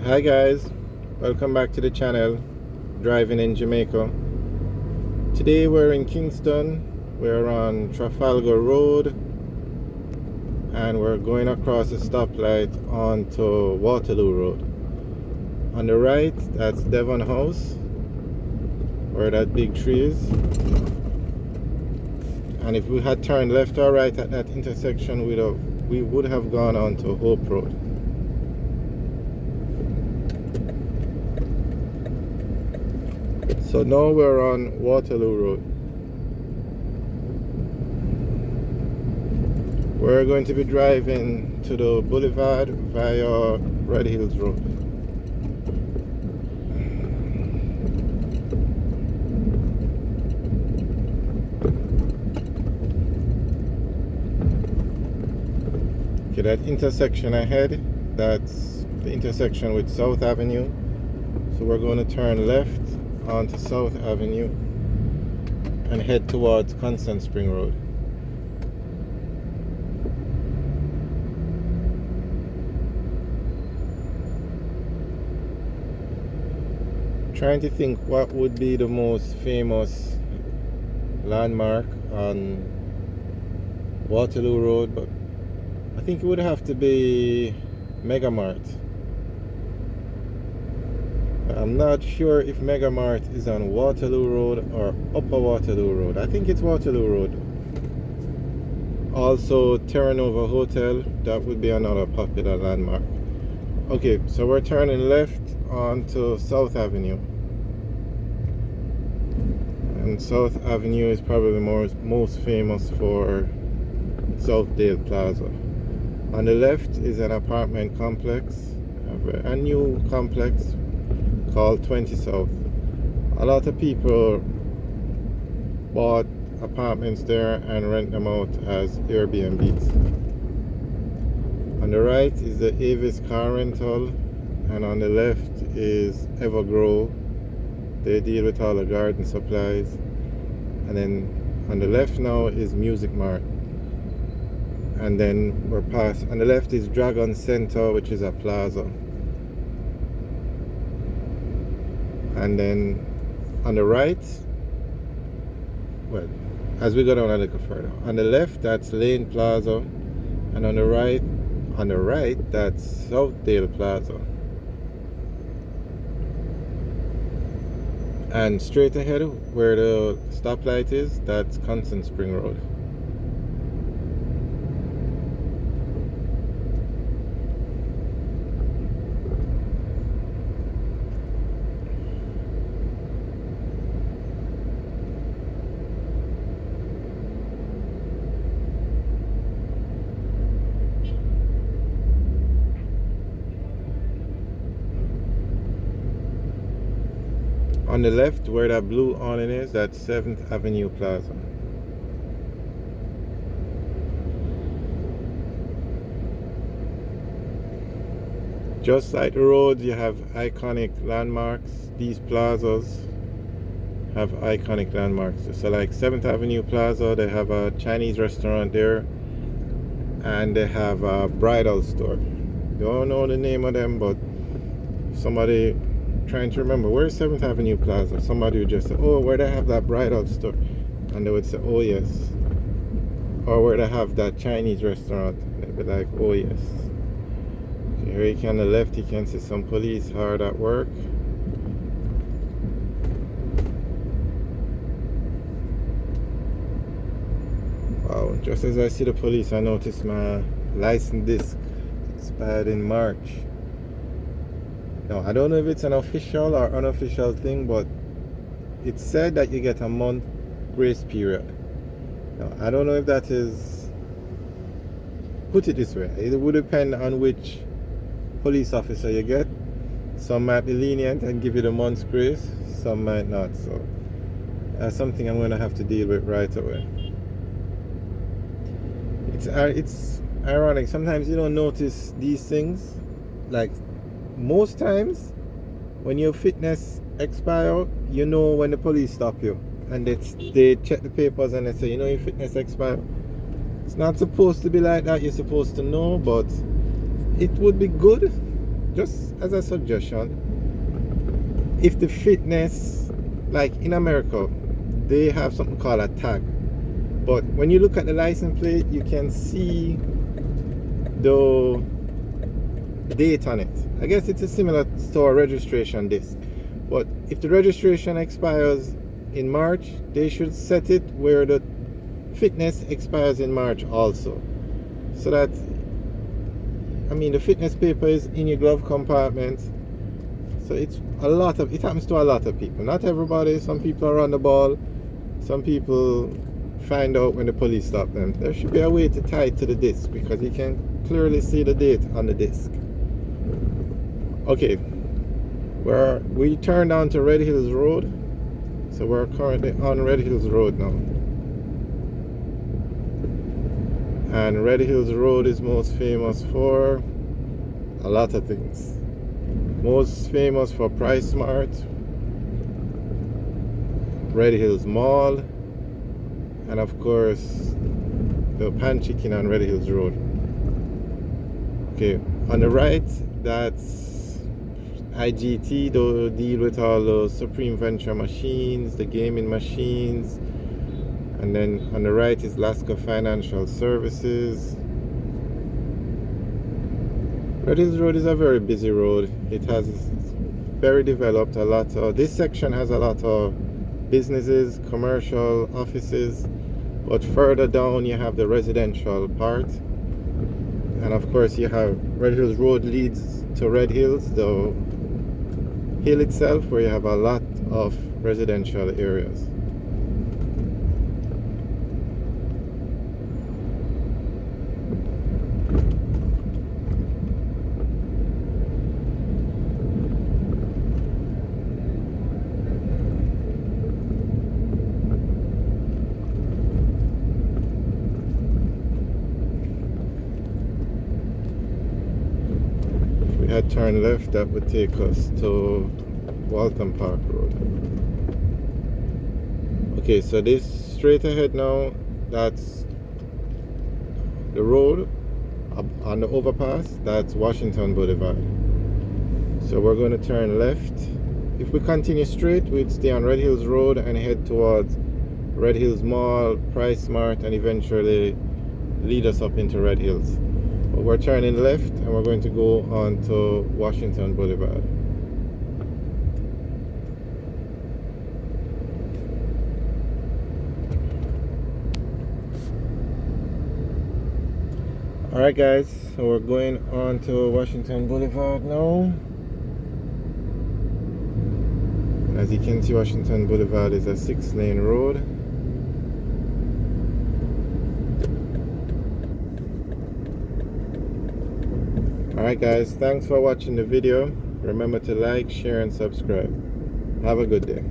Hi guys, welcome back to the channel, Driving in Jamaica. Today we're in Kingston, we're on Trafalgar Road and we're going across the stoplight onto Waterloo Road. On the right, that's Devon House, where that big tree is. And if we had turned left or right at that intersection, we would have gone onto Hope Road. So now we're on Waterloo Road. We're going to be driving to the Boulevard via Red Hills Road. Okay, that intersection ahead, that's the intersection with South Avenue. So we're going to turn left onto South Avenue and head towards Constant Spring Road. Trying to think what would be the most famous landmark on Waterloo Road, but I think it would have to be Mega Mart. I'm not sure if Mega Mart is on Waterloo Road or Upper Waterloo Road. I think it's Waterloo Road. Also Terra Nova Hotel, that would be another popular landmark. Okay, so we're turning left onto South Avenue. And South Avenue is probably most famous for Southdale Plaza. On the left is an apartment complex, a new complex called 20 South. A lot of people bought apartments there and rent them out as Airbnbs. On the right is the Avis car rental, and on the left is Evergrow. They deal with all the garden supplies. And then on the left now is Music Mart. And then we're past, on the left is Dragon Center, which is a plaza. And then on the right, well, as we go down a little further, on the left that's Lane Plaza, and on the right that's Southdale Plaza. And straight ahead where the stoplight is, that's Constant Spring Road. On the left, where that blue awning is, that's 7th Avenue Plaza. Just like the roads, you have iconic landmarks. These plazas have iconic landmarks. So like 7th Avenue Plaza, they have a Chinese restaurant there, and they have a bridal store. Don't know the name of them, but somebody trying to remember where's 7th Avenue Plaza, somebody would just say, oh, where they have that bridal store, and they would say, oh yes. Or where they have that Chinese restaurant, and they'd be like, oh yes. Okay, here you can, on the left you can see some police hard at work. Wow, just as I see the police, I noticed my license disc expired in March. Now, I don't know if it's an official or unofficial thing, but it said that you get a month grace period. Now, I don't know if that is, put it this way, it would depend on which police officer you get. Some might be lenient and give you the month's grace, some might not. So that's something I'm going to have to deal with right away. It's ironic, sometimes you don't notice these things. Like most times when your fitness expire, you know when the police stop you and they check the papers and they say, you know, your fitness expire. It's not supposed to be like that. You're supposed to know, but it would be good just as a suggestion, if the fitness, like in America, they have something called a tag, but when you look at the license plate, you can see the date on it. I guess it's a similar to a registration disc, but if the registration expires in March, they should set it where the fitness expires in March also, so that, I mean, the fitness paper is in your glove compartment. So it happens to a lot of people, not everybody. Some people are on the ball, some people find out when the police stop them. There should be a way to tie it to the disc, because you can clearly see the date on the disc. Okay, we turned on to Red Hills Road, so we're currently on Red Hills Road now. And Red Hills Road is most famous for a lot of things. Most famous for Price Mart, Red Hills Mall, and of course the Pan Chicken on Red Hills Road. Okay, on the right, that's IGT. They deal with all the Supreme Venture machines, the gaming machines. And then on the right is Lasco Financial Services. Red Hills Road is a very busy road. It has very developed. This section has a lot of businesses, commercial, offices, but further down you have the residential part. And of course you have Red Hills Road leads to Red Hills, the hill itself, where you have a lot of residential areas. Had turn left, that would take us to Walton Park Road. Okay, so this straight ahead now, that's the road on the overpass, that's Washington Boulevard. So we're going to turn left. If we continue straight, we'd stay on Red Hills Road and head towards Red Hills Mall, Price Mart, and eventually lead us up into Red Hills. But we're turning left and we're going to go on to Washington Boulevard. Alright guys, so we're going on to Washington Boulevard now. As you can see, Washington Boulevard is a 6-lane road. Alright guys, thanks for watching the video. Remember to like, share and subscribe. Have a good day.